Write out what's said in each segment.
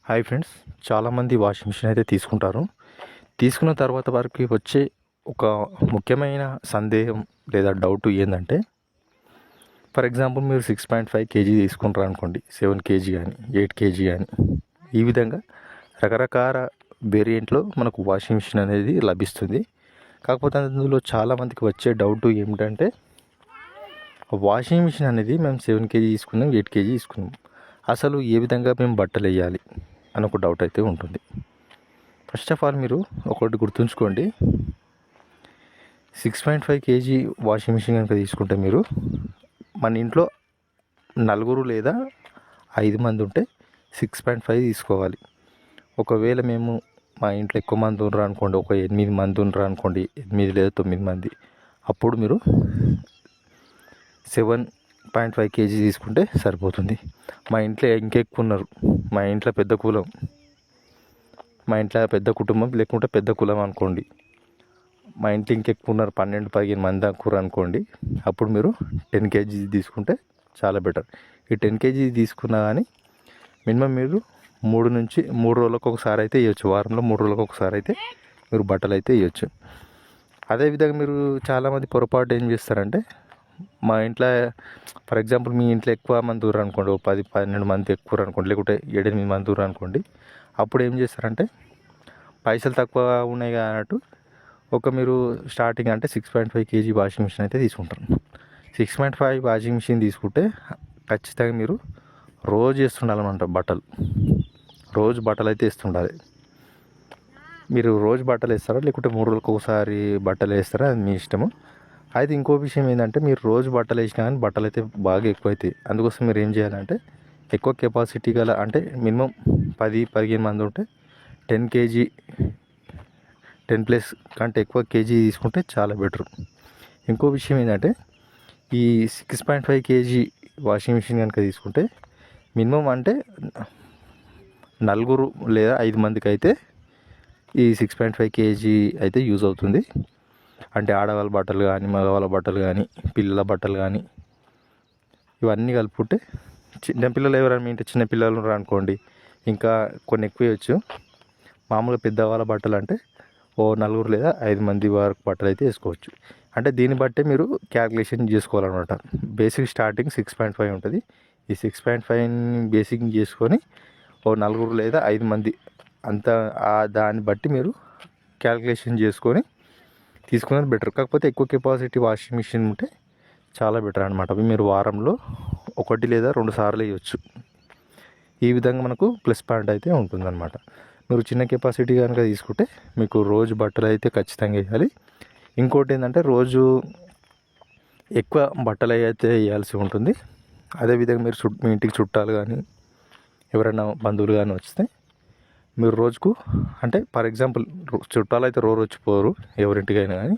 Hi friends, చాలామంది washing machine అయితే తీసుకుంటారు. తీసుకున్న తర్వాత వారికి వచ్చే ఒక ముఖ్యమైన సందేహం లేదా డౌట్ ఏంటంటే, ఫర్ ఎగ్జాంపుల్ మీరు 6.5 కేజీ తీసుకుంటారు అనుకోండి, 7 కేజీ కానీ 8 కేజీ కానీ, ఈ విధంగా రకరకాల వేరియంట్లో మనకు వాషింగ్ మిషన్ అనేది లభిస్తుంది. కాకపోతే అందులో చాలామందికి వచ్చే డౌట్ ఏమిటంటే, వాషింగ్ మిషన్ అనేది మేము 7 కేజీ తీసుకున్నాం, 8 కేజీ తీసుకున్నాం, అసలు ఏ విధంగా మేము బట్టలు వేయాలి అని ఒక డౌట్ అయితే ఉంటుంది. ఫస్ట్ ఆఫ్ ఆల్ మీరు ఒకటి గుర్తుంచుకోండి, 6.5 కేజీ వాషింగ్ మిషన్ కనుక తీసుకుంటే మీరు మన ఇంట్లో నలుగురు లేదా 5 మంది ఉంటే 6.5 తీసుకోవాలి. ఒకవేళ మేము మా ఇంట్లో ఎక్కువ మంది ఉన్నారు అనుకోండి, ఒక 8 మంది ఉన్నారు అనుకోండి, 8 లేదా 9 మంది, అప్పుడు మీరు 7.5 కేజీ తీసుకుంటే సరిపోతుంది. మా ఇంట్లో ఇంకెక్కువ ఉన్నారు, మా ఇంట్లో పెద్ద కుటుంబం లేకుంటే పెద్ద కులం అనుకోండి, మా ఇంట్లో ఇంకెక్కువ ఉన్నారు, 12-15 మంది దాకా అనుకోండి, అప్పుడు మీరు 10 కేజీ తీసుకుంటే చాలా బెటర్. ఈ 10 కేజీ తీసుకున్నా కానీ మినిమం మీరు 3 రోజులకు ఒకసారి అయితే వేయచ్చు, వారంలో 3 రోజులకు ఒకసారి అయితే మీరు బట్టలు అయితే వేయచ్చు. అదేవిధంగా మీరు చాలామంది పొరపాటు ఏం చేస్తారంటే, మా ఇంట్లో ఫర్ ఎగ్జాంపుల్ మీ ఇంట్లో ఎక్కువ మంది ఉన్నారు అనుకోండి, 10-12 మంది ఎక్కువ అనుకోండి, లేకుంటే 7-8 మంది ఉన్నారు అనుకోండి, అప్పుడు ఏం చేస్తారంటే పైసలు తక్కువ ఉన్నాయి కదా అన్నట్టు మీరు స్టార్టింగ్ అంటే 6.5 కేజీ వాషింగ్ మిషన్ అయితే తీసుకుంటారు. 6.5 వాషింగ్ మిషన్ తీసుకుంటే ఖచ్చితంగా మీరు రోజు వేస్తుండాలన్నమాట రోజు బట్టలు అయితే వేస్తుండాలి. మీరు రోజు బట్టలు వేస్తారా లేకుంటే 3 రోజులకు ఒకసారి బట్టలు వేస్తారా, అది మీ ఇష్టము. అయితే ఇంకో విషయం ఏంటంటే, మీరు రోజు బట్టలు వేసినా కానీ బట్టలు అయితే బాగా ఎక్కువ అవుతాయి. అందుకోసం మీరు ఏం చేయాలంటే, ఎక్కువ కెపాసిటీ గల అంటే మినిమం 10-15 మంది ఉంటే 10 కేజీ 10+ కంటే ఎక్కువ కేజీ తీసుకుంటే చాలా బెటర్. ఇంకో విషయం ఏంటంటే, ఈ 6.5 కేజీ వాషింగ్ మిషన్ కనుక తీసుకుంటే మినిమం అంటే నలుగురు లేదా 5 మందికి అయితే ఈ 6.5 కేజీ అయితే యూజ్ అవుతుంది. అంటే ఆడవాళ్ళ బట్టలు కానీ, మగవాళ్ళ బట్టలు కానీ, పిల్లల బట్టలు కానీ, ఇవన్నీ కలుపుకుంటే చిన్నపిల్లలు ఎవరైనా మీ ఇంటి చిన్నపిల్లలు ఉన్నారు అనుకోండి, ఇంకా కొన్ని ఎక్కువ వేయచ్చు. మామూలుగా పెద్దవాళ్ళ బట్టలు అంటే నలుగురు లేదా 5 మంది వరకు బట్టలు అయితే వేసుకోవచ్చు. అంటే దీన్ని బట్టే మీరు క్యాల్కులేషన్ చేసుకోవాలన్నమాట. బేసిక్ స్టార్టింగ్ 6.5 ఉంటుంది. ఈ 6.5ని బేసిక్ చేసుకొని నలుగురు లేదా 5 మంది అంత దాన్ని బట్టి మీరు క్యాల్కులేషన్ చేసుకొని తీసుకునేది బెటర్. కాకపోతే ఎక్కువ కెపాసిటీ వాషింగ్ మిషన్ ఉంటే చాలా బెటర్ అనమాట. అవి మీరు వారంలో 1 లేదా 2 సార్లు వేయచ్చు. ఈ విధంగా మనకు ప్లస్ పాయింట్ అయితే ఉంటుందన్నమాట. మీరు చిన్న కెపాసిటీ కనుక తీసుకుంటే మీకు రోజు బట్టలు అయితే ఖచ్చితంగా వేయాలి. ఇంకోటి ఏంటంటే, రోజు ఎక్కువ బట్టలు అయితే వేయాల్సి ఉంటుంది. అదేవిధంగా మీరు మీ ఇంటికి చుట్టాలు కానీ ఎవరైనా బంధువులు కానీ వస్తే మీరు రోజుకు అంటే ఫర్ ఎగ్జాంపుల్ చుట్టాలు అయితే రోజు వచ్చిపోరు, ఎవరింటికైనా కానీ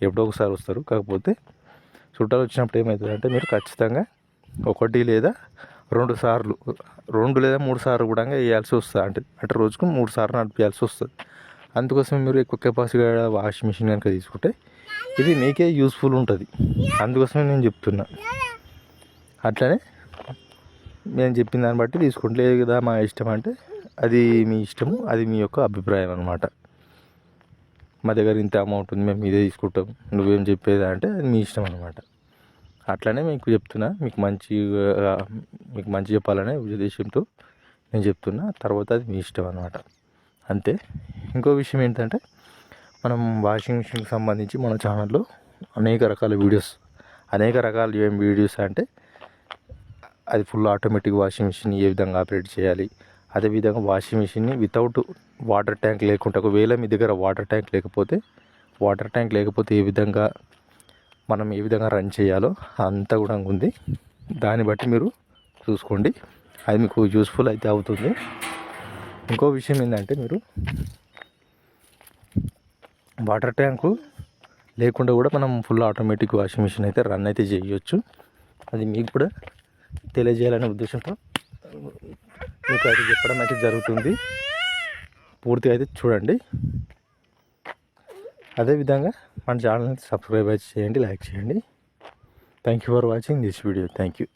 ఎప్పుడో ఒకసారి వస్తారు. కాకపోతే చుట్టాలు వచ్చినప్పుడు ఏమవుతుందంటే, మీరు ఖచ్చితంగా 1 లేదా 2 సార్లు 2 లేదా 3 సార్లు కూడా వేయాల్సి వస్తుంది. అంటే రోజుకు 3 సార్లు నడిపించాల్సి వస్తుంది. అందుకోసం మీరు ఎక్కువ కెపాసిటీ వాషింగ్ మిషన్ కనుక తీసుకుంటే ఇది మీకే యూస్ఫుల్ ఉంటుంది. అందుకోసమే నేను చెప్తున్నా. అట్లనే నేను చెప్పిన దాన్ని బట్టి తీసుకుంటే, లేదు కదా మా ఇష్టం అంటే అది మీ ఇష్టము, అది మీ యొక్క అభిప్రాయం అనమాట. మా దగ్గర ఇంత అమౌంట్ ఉంది, మేము ఇదే తీసుకుంటాం, నువ్వేం చెప్పేది అంటే అది మీ ఇష్టం అనమాట. అట్లనే మీకు చెప్తున్నా, మీకు మంచి చెప్పాలనే ఉద్దేశంతో నేను చెప్తున్నా. తర్వాత అది మీ ఇష్టం అనమాట, అంతే. ఇంకో విషయం ఏంటంటే, మనం వాషింగ్ మిషన్కి సంబంధించి మన ఛానల్లో అనేక రకాల వీడియోస్ ఏం వీడియోస్ అంటే, అది ఫుల్ ఆటోమేటిక్ వాషింగ్ మిషన్ ఏ విధంగా ఆపరేట్ చేయాలి, అదేవిధంగా వాషింగ్ మిషన్ని వితౌట్ వాటర్ ట్యాంక్ లేకుండా, ఒకవేళ మీ దగ్గర వాటర్ ట్యాంక్ లేకపోతే ఏ విధంగా రన్ చేయాలో అంతా కూడా ఉంది. దాన్ని బట్టి మీరు చూసుకోండి, అది మీకు యూస్ఫుల్ అయితే అవుతుంది. ఇంకో విషయం ఏంటంటే, మీరు వాటర్ ట్యాంకు లేకుండా కూడా మనం ఫుల్ ఆటోమేటిక్ వాషింగ్ మిషన్ అయితే రన్ అయితే చేయొచ్చు. అది మీకు కూడా తెలియజేయాలనే ఉద్దేశంతో మీకు అయితే చెప్పడం అయితే జరుగుతుంది. పూర్తిగా అయితే చూడండి. అదేవిధంగా మన ఛానల్ని సబ్స్క్రైబ్ అయితే చేయండి, లైక్ చేయండి. Thank you for watching this video. Thank you.